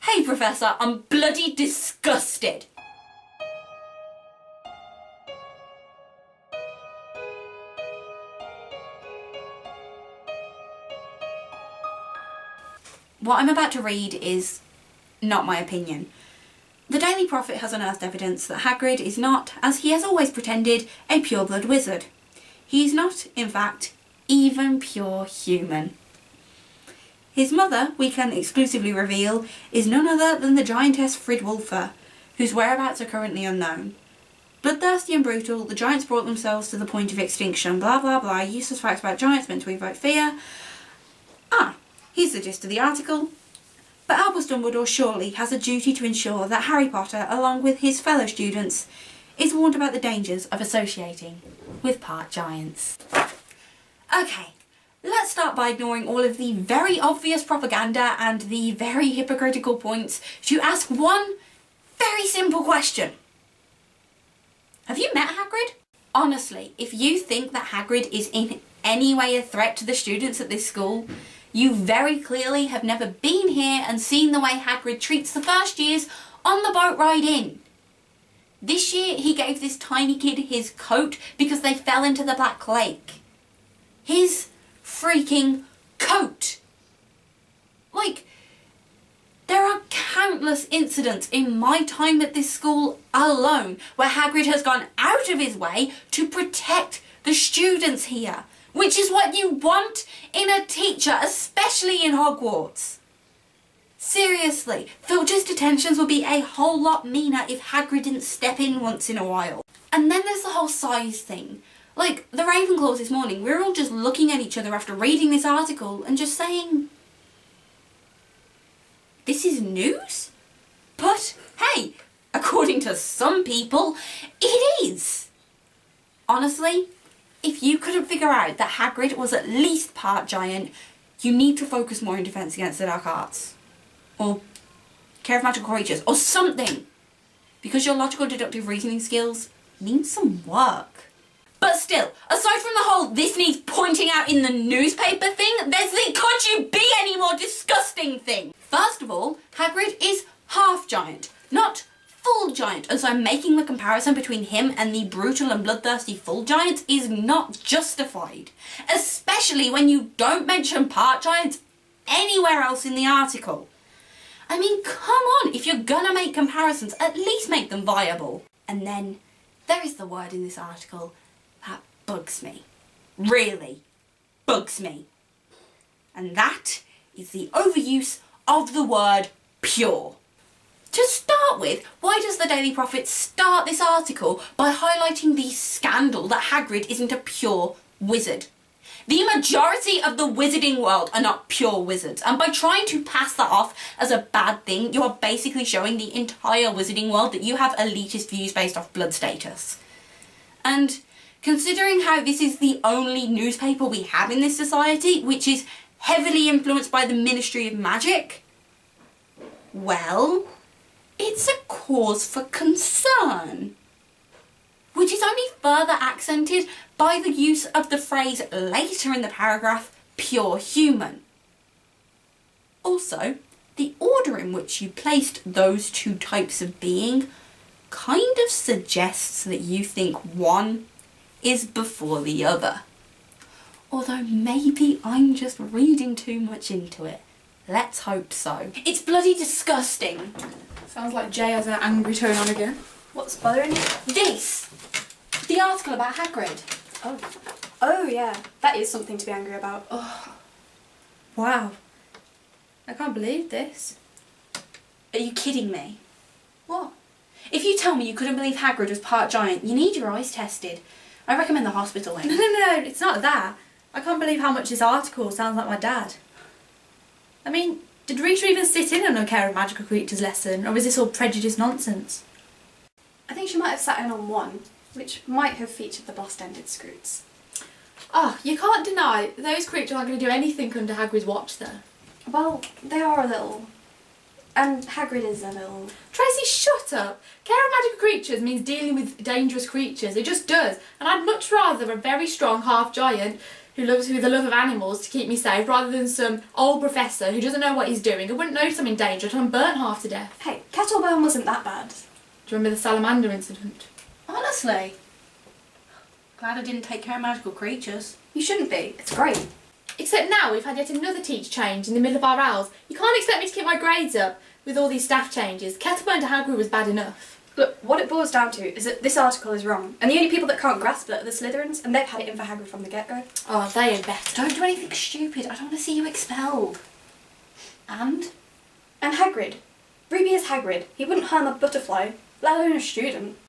Hey Professor, I'm bloody disgusted. What I'm about to read is not my opinion. The Daily Prophet has unearthed evidence that Hagrid is not, as he has always pretended, a pureblood wizard. He is not, in fact, even pure human. His mother, we can exclusively reveal, is none other than the giantess Fridwulfa, whose whereabouts are currently unknown. Bloodthirsty and brutal, the giants brought themselves to the point of extinction, blah blah blah, useless facts about giants meant to evoke fear. Here's the gist of the article. But Albus Dumbledore surely has a duty to ensure that Harry Potter, along with his fellow students, is warned about the dangers of associating with part giants. Okay, let's start by ignoring all of the very obvious propaganda and the very hypocritical points to ask one very simple question. Have you met Hagrid? Honestly, if you think that Hagrid is in any way a threat to the students at this school, you very clearly have never been here and seen the way Hagrid treats the first years on the boat ride in. This year he gave this tiny kid his coat because they fell into the Black Lake. His freaking coat! Like, there are countless incidents in my time at this school alone where Hagrid has gone out of his way to protect the students here. Which is what you want in a teacher, especially in Hogwarts. Seriously, Filch's detentions would be a whole lot meaner if Hagrid didn't step in once in a while. And then there's the whole size thing. Like, the Ravenclaws this morning, we were all just looking at each other after reading this article and just saying, this is news? But, hey, according to some people, it is. Honestly, if you couldn't figure out that Hagrid was at least part giant, you need to focus more in Defence Against the Dark Arts. Or Care of Magical Creatures, or something. Because your logical deductive reasoning skills need some work. But still, aside from the whole this needs pointing out in the newspaper thing, there's the could you be any more disgusting thing. First of all, Hagrid is half giant, not full giant, and so making the comparison between him and the brutal and bloodthirsty full giants is not justified, especially when you don't mention part giants anywhere else in the article. I mean, come on, if you're gonna make comparisons, at least make them viable. And then there is the word in this article that bugs me, really bugs me, and that is the overuse of the word pure. To start with, why does the Daily Prophet start this article by highlighting the scandal that Hagrid isn't a pure wizard? The majority of the wizarding world are not pure wizards, and by trying to pass that off as a bad thing, you are basically showing the entire wizarding world that you have elitist views based off blood status. And considering how this is the only newspaper we have in this society, which is heavily influenced by the Ministry of Magic, well, it's a cause for concern, which is only further accented by the use of the phrase later in the paragraph, pure human. Also, the order in which you placed those two types of being kind of suggests that you think one is before the other. Although maybe I'm just reading too much into it. Let's hope so. It's bloody disgusting. Sounds like Jay has an angry tone on again. What's bothering you? This! The article about Hagrid. Oh yeah, that is something to be angry about. Oh, Wow. I can't believe this. are you kidding me? What? If you tell me you couldn't believe Hagrid was part giant, you need your eyes tested. I recommend the hospital in. No, it's not that. I can't believe how much this article sounds like my dad. I mean, did Rita even sit in on a Care of Magical Creatures lesson, or was this all prejudice nonsense? I think she might have sat in on one, which might have featured the boss-ended Scroots. Oh, you can't deny those creatures aren't going to do anything under Hagrid's watch though. Well, they are a little. And Hagrid is a little. Tracy, shut up! Care of Magical Creatures means dealing with dangerous creatures. It just does. And I'd much rather a very strong half-giant who the love of animals to keep me safe, rather than some old professor who doesn't know what he's doing and wouldn't notice I'm in danger until I'm burnt half to death. Hey, Kettleburn wasn't that bad. Do you remember the salamander incident? Honestly. Glad I didn't take care of magical creatures. You shouldn't be. It's great. Except now we've had yet another teacher change in the middle of our hours. You can't expect me to keep my grades up with all these staff changes. Kettleburn to Hagrid was bad enough. Look, what it boils down to is that this article is wrong, and the only people that can't grasp it are the Slytherins, and they've had it in for Hagrid from the get-go. Oh, they are better. Don't do anything stupid. I don't want to see you expelled. And And Hagrid. Ruby is Hagrid. He wouldn't harm a butterfly, let alone a student.